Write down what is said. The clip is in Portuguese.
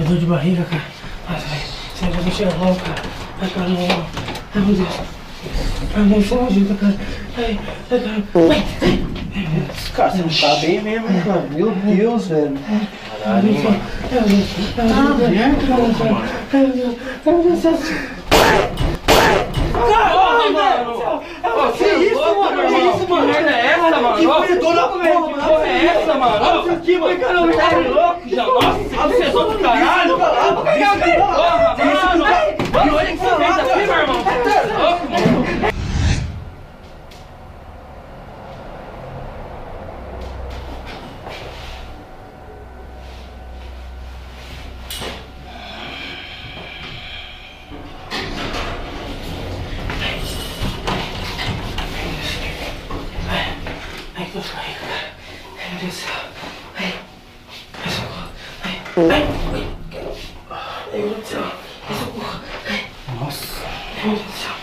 Dor de barriga, cara. Nossa, velho. Esse negócio chega logo, cara. Ai, caramba. Ai, meu Deus. Ai, meu Deus, você não ajuda, cara. Ai, cara. Cara, você não tá bem mesmo, cara. Meu Deus, velho. Caralho, mano. Caralho, mano! Que isso, mano? Que isso, mano? Que merda é essa, mano? Que porra É essa, mano? Olha aqui, mano. Caramba, tá louco já? Nossa, você é do caralho! Porra, mano! E olha que você fez aqui, meu irmão! Você é louco, mano! Ai, que barriga, cara. Ai, meu Deus do céu. Ai, socorro. Ai, ai, meu Deus do céu. Ai, socorro. Ai, Nossa. meu Deus do céu.